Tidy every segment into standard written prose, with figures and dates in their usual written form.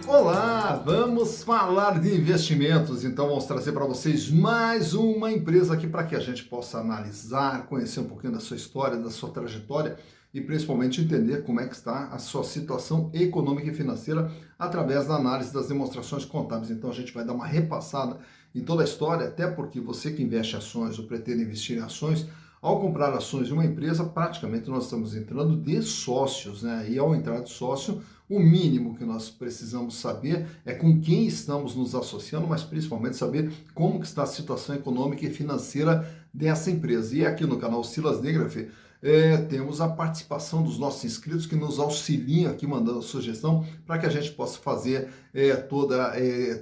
Olá, vamos falar de investimentos. Então, vamos trazer para vocês mais uma empresa aqui para que a gente possa analisar, conhecer um pouquinho da sua história, da sua trajetória e principalmente entender como é que está a sua situação econômica e financeira através da análise das demonstrações contábeis. Então, a gente vai dar uma repassada em toda a história, até porque você que investe em ações ou pretende investir em ações, ao comprar ações de uma empresa, praticamente nós estamos entrando de sócios, né? E ao entrar de sócio, o mínimo que nós precisamos saber é com quem estamos nos associando, mas principalmente saber como que está a situação econômica e financeira dessa empresa. E aqui no canal Silas Negrafê, temos a participação dos nossos inscritos que nos auxiliam aqui mandando sugestão para que a gente possa fazer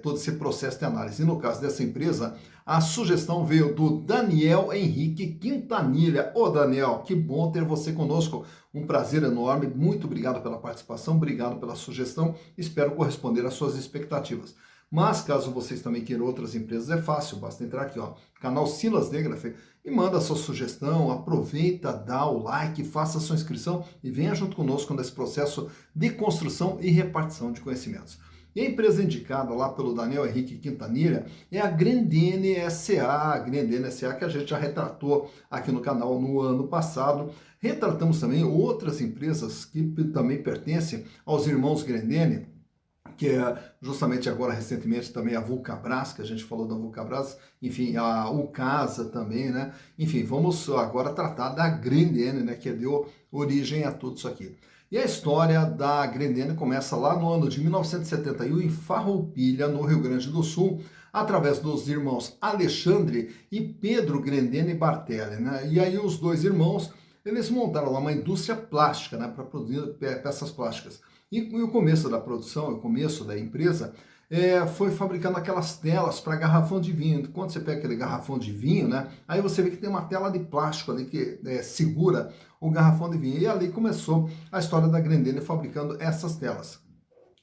todo esse processo de análise. E no caso dessa empresa, a sugestão veio do Daniel Henrique Quintanilha. Ô Daniel, que bom ter você conosco. Um prazer enorme. Muito obrigado pela participação, obrigado pela sugestão. Espero corresponder às suas expectativas. Mas caso vocês também queiram outras empresas, é fácil, basta entrar aqui, ó, canal Silas Negrafê, e manda a sua sugestão, aproveita, dá o like, faça a sua inscrição e venha junto conosco nesse processo de construção e repartição de conhecimentos. E a empresa indicada lá pelo Daniel Henrique Quintanilha é a Grendene SA, que a gente já retratou aqui no canal no ano passado. Retratamos também outras empresas que também pertencem aos irmãos Grendene, que é justamente agora recentemente também a Vulcabras, que a gente falou da Vulcabras, enfim, a Ucasa também, né? Enfim, vamos agora tratar da Grendene, né, que deu origem a tudo isso aqui. E a história da Grendene começa lá no ano de 1971 em Farroupilha, no Rio Grande do Sul, através dos irmãos Alexandre e Pedro Grendene Bartelli, né? E aí os dois irmãos, eles montaram lá uma indústria plástica, né, para produzir peças plásticas. E o começo da produção, o começo da empresa, foi fabricando aquelas telas para garrafão de vinho. Quando você pega aquele garrafão de vinho, né, aí você vê que tem uma tela de plástico ali que segura o garrafão de vinho. E ali começou a história da Grendene fabricando essas telas.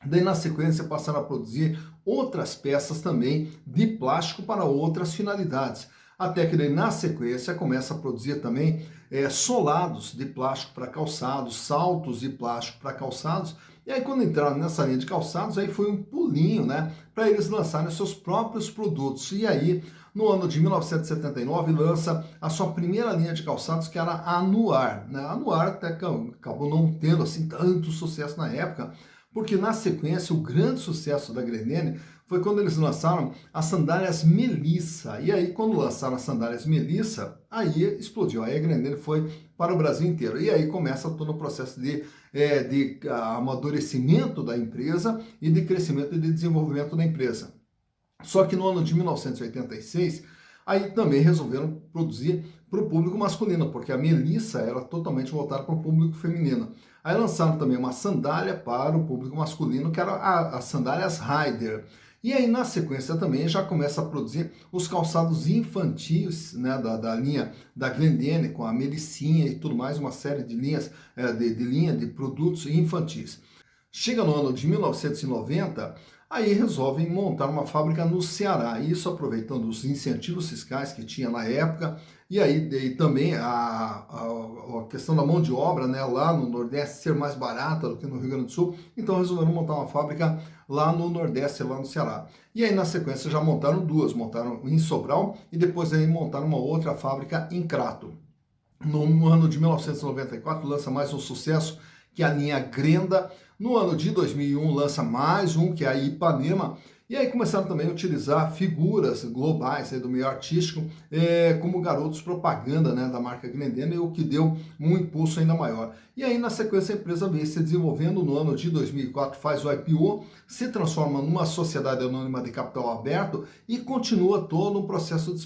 Daí, na sequência, passaram a produzir outras peças também de plástico para outras finalidades. Até que daí, na sequência, começa a produzir também solados de plástico para calçados, saltos de plástico para calçados. E aí, quando entraram nessa linha de calçados, aí foi um pulinho, né, para eles lançarem seus próprios produtos. E aí, no ano de 1979, lança a sua primeira linha de calçados, que era a Anuar, né? A Anuar até acabou não tendo assim tanto sucesso na época, porque na sequência o grande sucesso da Grendene foi quando eles lançaram as sandálias Melissa. E aí, quando lançaram as sandálias Melissa, aí explodiu. Aí a Grendene foi para o Brasil inteiro. E aí começa todo o processo de amadurecimento da empresa e de crescimento e de desenvolvimento da empresa. Só que no ano de 1986, aí também resolveram produzir para o público masculino, porque a Melissa era totalmente voltada para o público feminino. Aí lançaram também uma sandália para o público masculino, que era as sandálias Rider. E aí, na sequência, também já começa a produzir os calçados infantis, né, da linha da Grendene, com a Melissinha e tudo mais, uma série de linhas de linha de produtos infantis. Chega no ano de 1990, aí resolvem montar uma fábrica no Ceará, isso aproveitando os incentivos fiscais que tinha na época, e aí também a questão da mão de obra, né, lá no Nordeste ser mais barata do que no Rio Grande do Sul, então resolveram montar uma fábrica lá no Nordeste, lá no Ceará. E aí na sequência já montaram duas, montaram em Sobral e depois aí montaram uma outra fábrica em Crato. No ano de 1994 lança mais um sucesso, que é a linha Grenda. No ano de 2001 lança mais um, que é a Ipanema. E aí começaram também a utilizar figuras globais do meio artístico como garotos propaganda, né, da marca Grendene, o que deu um impulso ainda maior. E aí na sequência a empresa vem se desenvolvendo. No ano de 2004 faz o IPO, se transforma numa sociedade anônima de capital aberto e continua todo o processo de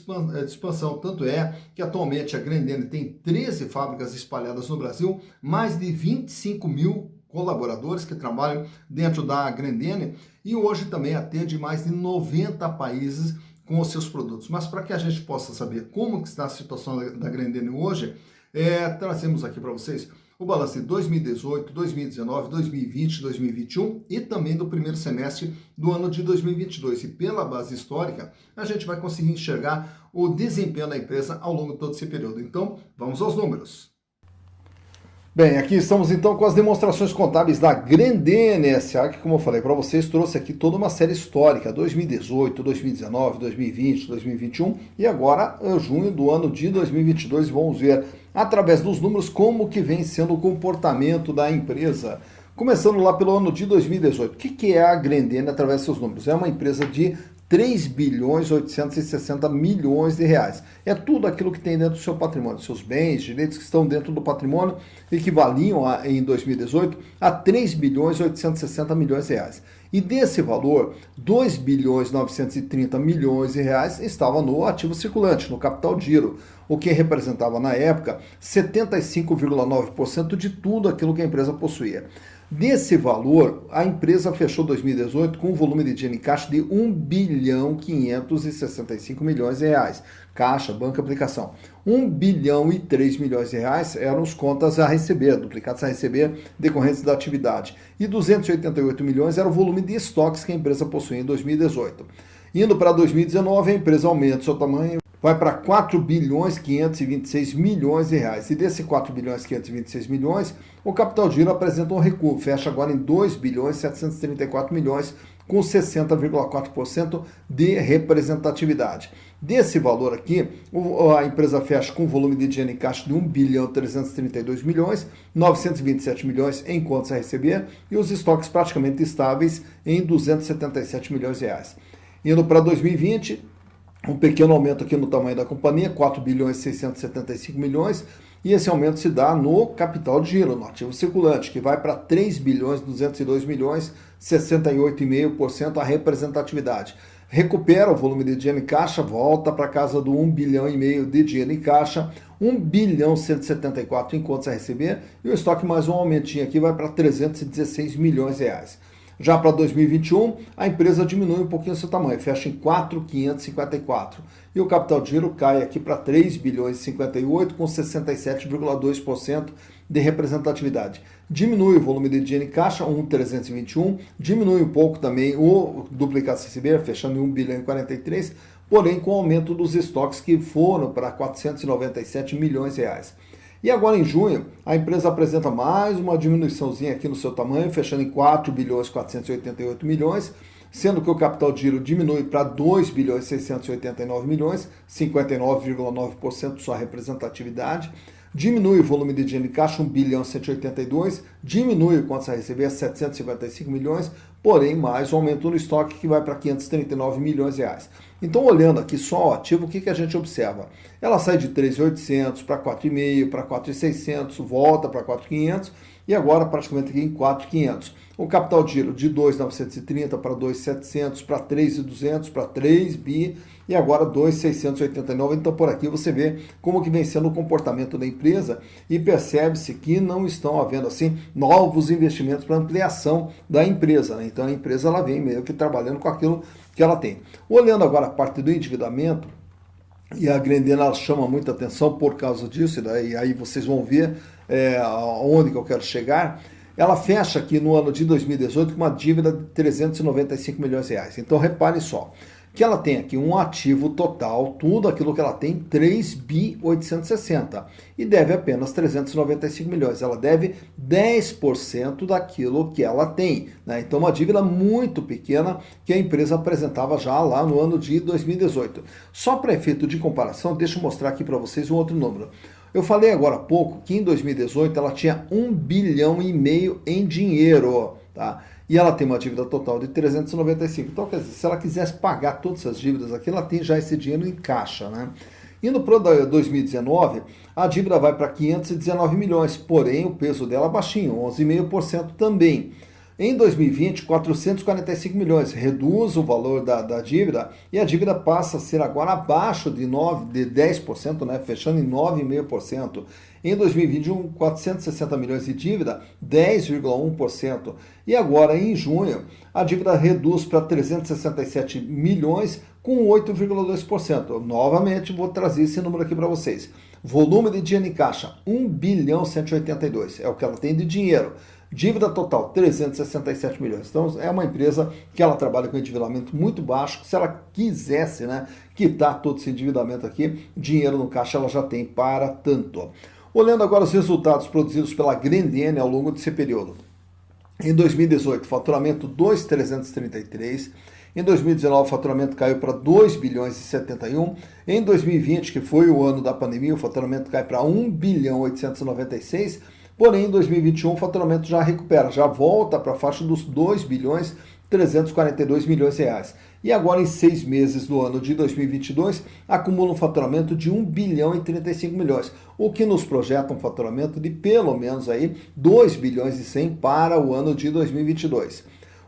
expansão. Tanto é que atualmente a Grendene tem 13 fábricas espalhadas no Brasil, mais de 25 mil colaboradores que trabalham dentro da Grendene e hoje também atende mais de 90 países com os seus produtos. Mas para que a gente possa saber como que está a situação da Grendene hoje, trazemos aqui para vocês o balanço de 2018, 2019, 2020, 2021 e também do primeiro semestre do ano de 2022. E pela base histórica, a gente vai conseguir enxergar o desempenho da empresa ao longo de todo esse período. Então, vamos aos números. Bem, aqui estamos então com as demonstrações contábeis da Grendene S.A., que, como eu falei para vocês, trouxe aqui toda uma série histórica, 2018, 2019, 2020, 2021 e agora junho do ano de 2022. Vamos ver, através dos números, como que vem sendo o comportamento da empresa. Começando lá pelo ano de 2018. O que é a Grendene através dos seus números? É uma empresa de 3 bilhões 860 milhões de reais. É tudo aquilo que tem dentro do seu patrimônio, seus bens, direitos que estão dentro do patrimônio, equivaliam em 2018 a 3 bilhões 860 milhões de reais. E desse valor, 2 bilhões 930 milhões de reais estava no ativo circulante, no capital giro, o que representava na época 75,9% de tudo aquilo que a empresa possuía. Desse valor, a empresa fechou 2018 com um volume de dinheiro em caixa de 1 bilhão 565 milhões de reais. Caixa, banco, aplicação. 1 bilhão e 3 milhões de reais eram os contas a receber, duplicados a receber decorrentes da atividade. E 288 milhões era o volume de estoques que a empresa possuía em 2018. Indo para 2019, a empresa aumenta seu tamanho, vai para 4 bilhões 526 milhões de reais. E desse 4 bilhões 526 milhões, o capital giro apresenta um recuo, fecha agora em 2 bilhões 734 milhões, com 60,4% de representatividade. Desse valor aqui, a empresa fecha com um volume de dinheiro em caixa de 1 bilhão 332 milhões, 927 milhões em contas a receber e os estoques praticamente estáveis em 277 milhões de reais. Indo para 2020, um pequeno aumento aqui no tamanho da companhia, 4 bilhões 675 milhões, e esse aumento se dá no capital de giro, no ativo circulante, que vai para 3 bilhões 202 milhões, 68,5% a representatividade. Recupera o volume de dinheiro em caixa, volta para casa do 1 bilhão e meio de dinheiro em caixa, 1 bilhão 174 em contas a receber, e o estoque mais um aumentinho aqui vai para 316 milhões de reais. Já para 2021, a empresa diminui um pouquinho seu tamanho, fecha em 4.554. E o capital de giro cai aqui para 3 bilhões 58, com 67,2% de representatividade. Diminui o volume de dinheiro em caixa, 1.321, diminui um pouco também o duplicado a receber, fechando em 1 bilhão e 43, porém com o aumento dos estoques que foram para 497 milhões de reais. E agora em junho, a empresa apresenta mais uma diminuiçãozinha aqui no seu tamanho, fechando em 4 bilhões 488 milhões, sendo que o capital de giro diminui para 2 bilhões 689 milhões, 59,9% sua representatividade. Diminui o volume de dinheiro em caixa, 1 bilhão 182, diminui o contas a receber, 755 milhões, porém mais um aumento no estoque que vai para 539 milhões de reais. Então, olhando aqui só o ativo, o que a gente observa? Ela sai de 3.800 para 4.500, para 4.600, volta para 4.500 e agora praticamente aqui em 4.500. O capital de giro de 2.930 para 2.700, para 3.200, para 3 bi e agora 2.689. Então por aqui você vê como que vem sendo o comportamento da empresa e percebe-se que não estão havendo assim novos investimentos para ampliação da empresa, né? Então a empresa ela vem meio que trabalhando com aquilo que ela tem. Olhando agora a parte do endividamento, e a Grendene ela chama muita atenção por causa disso, e daí aí vocês vão ver onde que eu quero chegar. Ela fecha aqui no ano de 2018 com uma dívida de 395 milhões de reais. Então reparem só, que ela tem aqui um ativo total, tudo aquilo que ela tem, 3 bi 860 e deve apenas 395 milhões. Ela deve 10% daquilo que ela tem, né? Então uma dívida muito pequena que a empresa apresentava já lá no ano de 2018. Só para efeito de comparação, deixa eu mostrar aqui para vocês um outro número. Eu falei agora há pouco que em 2018 ela tinha 1 bilhão e meio em dinheiro, tá? E ela tem uma dívida total de 395. Então, quer dizer, se ela quisesse pagar todas essas dívidas aqui, ela tem já esse dinheiro em caixa, né? Indo para 2019, a dívida vai para 519 milhões, porém o peso dela é baixinho, 11,5% também. Em 2020, 445 milhões, reduz o valor da dívida e a dívida passa a ser agora abaixo de 10%, né, fechando em 9,5%. Em 2021, 460 milhões de dívida, 10,1%. E agora, em junho, a dívida reduz para 367 milhões, com 8,2%. Novamente, vou trazer esse número aqui para vocês. Volume de dinheiro em caixa, 1 bilhão 182, é o que ela tem de dinheiro. Dívida total, 367 milhões. Então, é uma empresa que ela trabalha com endividamento muito baixo. Se ela quisesse, né, quitar todo esse endividamento aqui, dinheiro no caixa ela já tem para tanto. Olhando agora os resultados produzidos pela Grendene ao longo desse período. Em 2018, faturamento 2.333. Em 2019, o faturamento caiu para 2 bilhões e 71. Em 2020, que foi o ano da pandemia, o faturamento cai para 1 bilhão 896. Porém, em 2021, o faturamento já recupera, já volta para a faixa dos 2 bilhões 342 milhões de reais. E agora, em 6 meses do ano de 2022, acumula um faturamento de 1 bilhão e 35 milhões, o que nos projeta um faturamento de pelo menos aí 2 bilhões e 100 para o ano de 2022.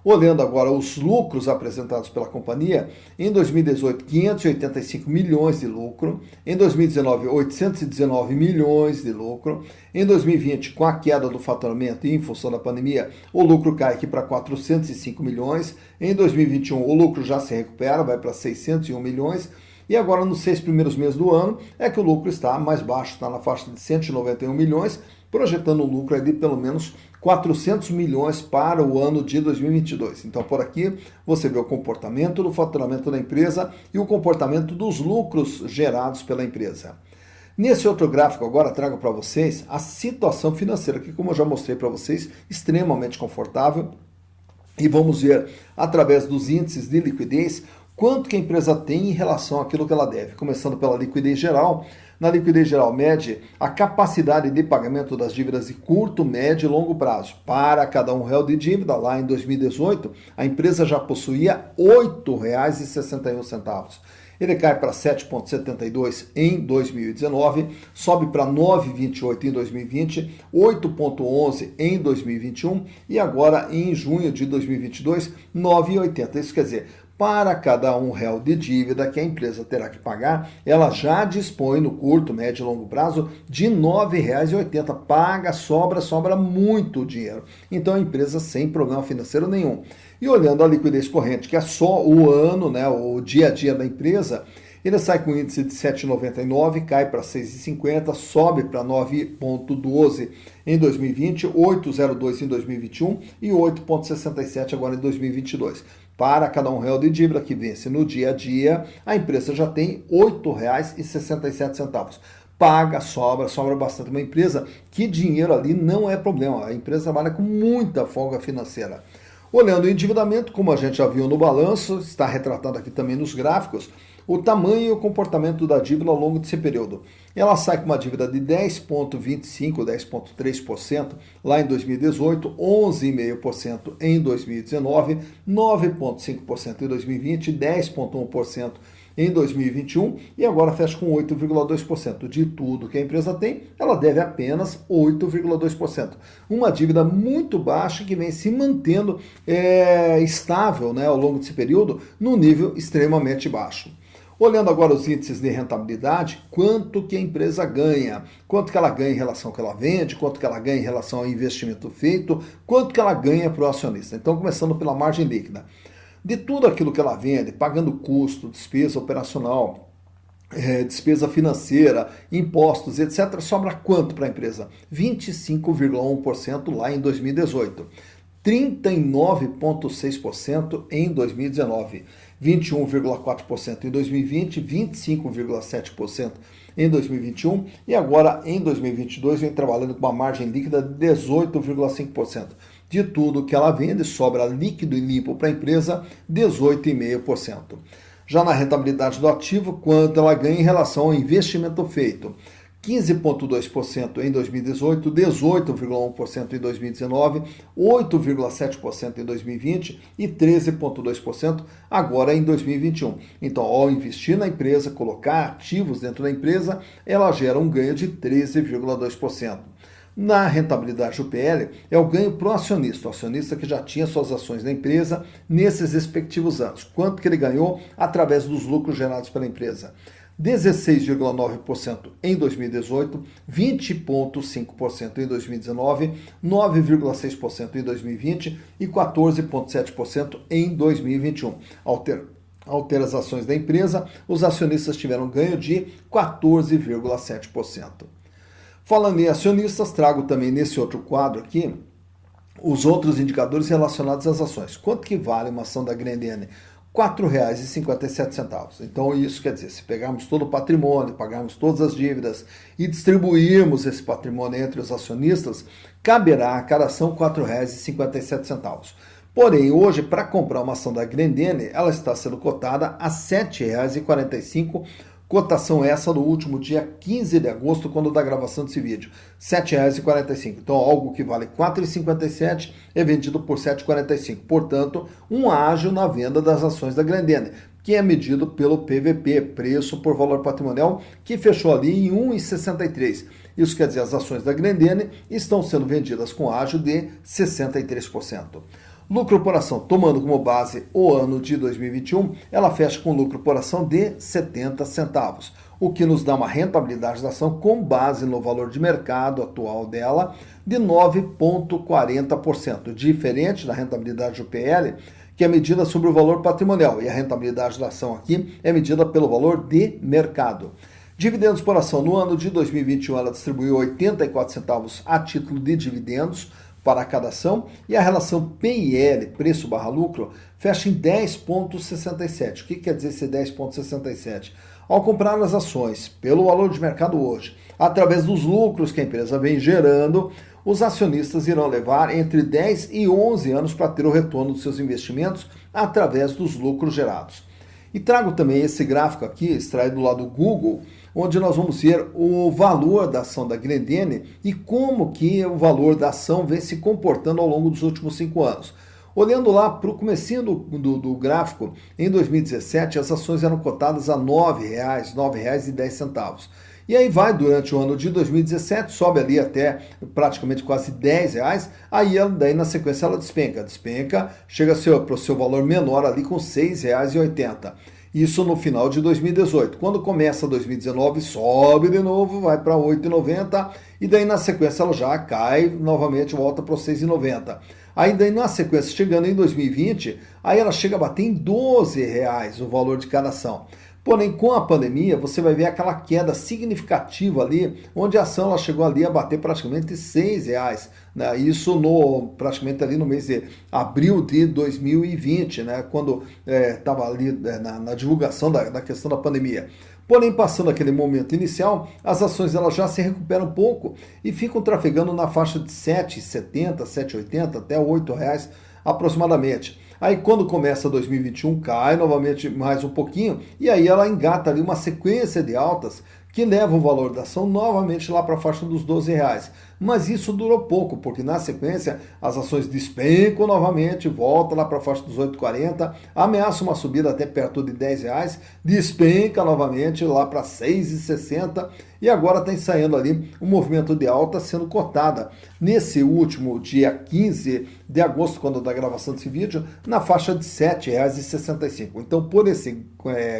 Olhando agora os lucros apresentados pela companhia, em 2018, 585 milhões de lucro, em 2019, 819 milhões de lucro, em 2020, com a queda do faturamento e em função da pandemia, o lucro cai aqui para 405 milhões, em 2021 o lucro já se recupera, vai para 601 milhões, e agora nos 6 primeiros meses do ano é que o lucro está mais baixo, está na faixa de 191 milhões, projetando um lucro aí de pelo menos 400 milhões para o ano de 2022. Então, por aqui, você vê o comportamento do faturamento da empresa e o comportamento dos lucros gerados pela empresa. Nesse outro gráfico agora, trago para vocês a situação financeira, que como eu já mostrei para vocês, extremamente confortável. E vamos ver, através dos índices de liquidez, quanto que a empresa tem em relação àquilo que ela deve. Começando pela liquidez geral. Na liquidez geral, mede a capacidade de pagamento das dívidas de curto, médio e longo prazo. Para cada R$1 de dívida, lá em 2018, a empresa já possuía R$ 8,61. Ele cai para 7,72 em 2019, sobe para 9,28 em 2020, 8,11 em 2021 e agora em junho de 2022, 9,80. Isso quer dizer, para cada R$1 de dívida que a empresa terá que pagar, ela já dispõe no curto, médio e longo prazo de R$ 9,80. Paga, sobra muito dinheiro. Então a empresa sem problema financeiro nenhum. E olhando a liquidez corrente, que é só o ano, né, o dia a dia da empresa, ele sai com índice de 7,99, cai para 6,50, sobe para 9,12 em 2020, 8,02 em 2021 e 8,67 agora em 2022. Para cada R$1 de dívida que vence no dia a dia, a empresa já tem R$ 8,67. Paga, sobra bastante. Uma empresa que dinheiro ali não é problema. A empresa trabalha com muita folga financeira. Olhando o endividamento, como a gente já viu no balanço, está retratado aqui também nos gráficos, o tamanho e o comportamento da dívida ao longo desse período. Ela sai com uma dívida de 10,25%, 10,3% lá em 2018, 11,5% em 2019, 9,5% em 2020, 10,1% em 2021 e agora fecha com 8,2%. De tudo que a empresa tem, ela deve apenas 8,2%. Uma dívida muito baixa que vem se mantendo estável, né, ao longo desse período, num nível extremamente baixo. Olhando agora os índices de rentabilidade, quanto que a empresa ganha, quanto que ela ganha em relação ao que ela vende, quanto que ela ganha em relação ao investimento feito, quanto que ela ganha para o acionista. Então, começando pela margem líquida. De tudo aquilo que ela vende, pagando custo, despesa operacional, despesa financeira, impostos, etc., sobra quanto para a empresa? 25,1% lá em 2018. 39,6% em 2019, 21,4% em 2020, 25,7% em 2021 e agora em 2022 vem trabalhando com uma margem líquida de 18,5%. De tudo que ela vende, sobra líquido e limpo para a empresa, 18,5%. Já na rentabilidade do ativo, quanto ela ganha em relação ao investimento feito? 15,2% em 2018, 18,1% em 2019, 8,7% em 2020 e 13,2% agora em 2021. Então, ao investir na empresa, colocar ativos dentro da empresa, ela gera um ganho de 13,2%. Na rentabilidade do PL, é o ganho para o acionista que já tinha suas ações na empresa nesses respectivos anos. Quanto que ele ganhou através dos lucros gerados pela empresa? 16,9% em 2018, 20,5% em 2019, 9,6% em 2020 e 14,7% em 2021. Alterações da empresa, os acionistas tiveram ganho de 14,7%. Falando em acionistas, trago também nesse outro quadro aqui os outros indicadores relacionados às ações. Quanto que vale uma ação da Grendene? R$ 4,57. Então isso quer dizer, se pegarmos todo o patrimônio, pagarmos todas as dívidas e distribuirmos esse patrimônio entre os acionistas, caberá a cada ação R$ 4,57. Porém, hoje, para comprar uma ação da Grendene, ela está sendo cotada a R$ 7,45, cotação essa no último dia 15 de agosto, quando da gravação desse vídeo, R$ 7,45. Então, algo que vale R$ 4,57 é vendido por R$ 7,45. Portanto, um ágio na venda das ações da Grendene, que é medido pelo PVP, preço por valor patrimonial, que fechou ali em 1,63. Isso quer dizer, as ações da Grendene estão sendo vendidas com ágio de 63%. Lucro por ação, tomando como base o ano de 2021, ela fecha com lucro por ação de 70 centavos, o que nos dá uma rentabilidade da ação com base no valor de mercado atual dela de 9,40%, diferente da rentabilidade do PL, que é medida sobre o valor patrimonial, e a rentabilidade da ação aqui é medida pelo valor de mercado. Dividendos por ação, no ano de 2021 ela distribuiu 84 centavos a título de dividendos para cada ação, e a relação PIL, preço barra lucro, fecha em 10,67. O que quer dizer esse 10,67? Ao comprar as ações pelo valor de mercado hoje, através dos lucros que a empresa vem gerando, os acionistas irão levar entre 10 e 11 anos para ter o retorno dos seus investimentos através dos lucros gerados. E trago também esse gráfico aqui, extraído lá do Google, onde nós vamos ver o valor da ação da Grendene e como que o valor da ação vem se comportando ao longo dos últimos 5 anos. Olhando lá para o comecinho do gráfico, em 2017 as ações eram cotadas a R$ 9,00, R$ 9,10. E aí vai durante o ano de 2017, sobe ali até praticamente quase R$ 10,00, aí daí na sequência ela despenca, chega para o seu valor menor ali com R$ 6,80. Isso no final de 2018. Quando começa 2019, sobe de novo, vai para R$ 8,90 e daí na sequência ela já cai novamente, volta para os R$ 6,90. Aí daí na sequência, chegando em 2020, aí ela chega a bater em R$ 12,00 o valor de cada ação. Porém, com a pandemia, você vai ver aquela queda significativa ali, onde a ação ela chegou ali a bater praticamente R$ 6,00, né? Isso praticamente ali no mês de abril de 2020, né? Quando estava ali na divulgação da questão da pandemia. Porém, passando aquele momento inicial, as ações elas já se recuperam um pouco e ficam trafegando na faixa de R$ 7,70, R$ 7,80 até R$ 8,00 aproximadamente. Aí quando começa 2021, cai novamente mais um pouquinho, e aí ela engata ali uma sequência de altas que leva o valor da ação novamente lá para a faixa dos R$ 12,00. Mas isso durou pouco, porque na sequência as ações despencam novamente, volta lá para a faixa dos 8,40, ameaça uma subida até perto de R$ 10,00, despenca novamente lá para 6,60 e agora está ensaiando ali um movimento de alta sendo cotada nesse último dia 15 de agosto, quando da gravação desse vídeo, na faixa de R$ 7,65. Então, por esse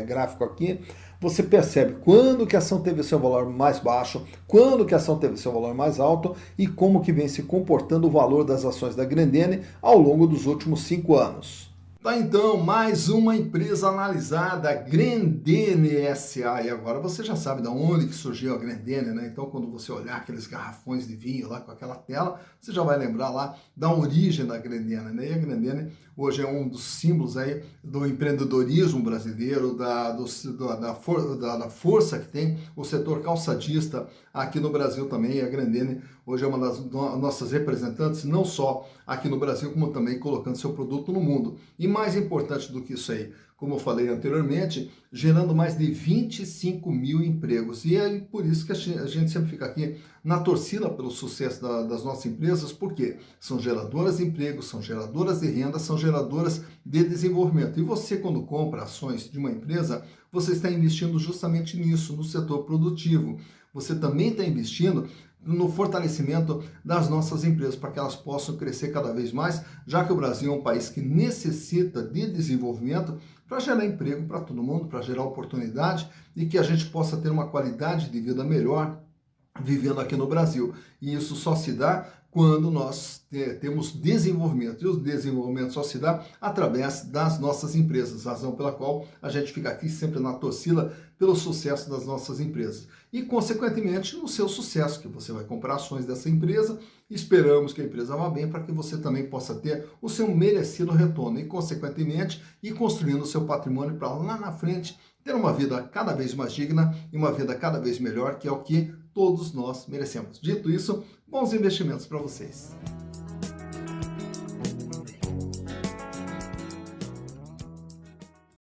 gráfico aqui, você percebe quando que a ação teve seu valor mais baixo, quando que a ação teve seu valor mais alto e como que vem se comportando o valor das ações da Grendene ao longo dos últimos 5 anos. Tá, então, mais uma empresa analisada, Grendene SA. E agora você já sabe de onde que surgiu a Grendene, né? Então, quando você olhar aqueles garrafões de vinho lá com aquela tela, você já vai lembrar lá da origem da Grendene, né? E a Grendene hoje é um dos símbolos aí do empreendedorismo brasileiro, da força que tem o setor calçadista aqui no Brasil também. E a Grendene hoje é uma das nossas representantes, não só aqui no Brasil, como também colocando seu produto no mundo. E mais importante do que isso aí, como eu falei anteriormente, gerando mais de 25 mil empregos. E é por isso que a gente sempre fica aqui na torcida pelo sucesso das nossas empresas, porque são geradoras de empregos, são geradoras de renda, são geradoras de desenvolvimento. E você, quando compra ações de uma empresa, você está investindo justamente nisso, no setor produtivo. Você também está investindo no fortalecimento das nossas empresas, para que elas possam crescer cada vez mais, já que o Brasil é um país que necessita de desenvolvimento para gerar emprego para todo mundo, para gerar oportunidade e que a gente possa ter uma qualidade de vida melhor vivendo aqui no Brasil. E isso só se dá quando nós temos desenvolvimento. E o desenvolvimento só se dá através das nossas empresas, razão pela qual a gente fica aqui sempre na torcida pelo sucesso das nossas empresas. E, consequentemente, no seu sucesso, que você vai comprar ações dessa empresa Esperamos que a empresa vá bem para que você também possa ter o seu merecido retorno e, consequentemente, ir construindo o seu patrimônio para lá na frente ter uma vida cada vez mais digna e uma vida cada vez melhor, que é o que todos nós merecemos. Dito isso, bons investimentos para vocês.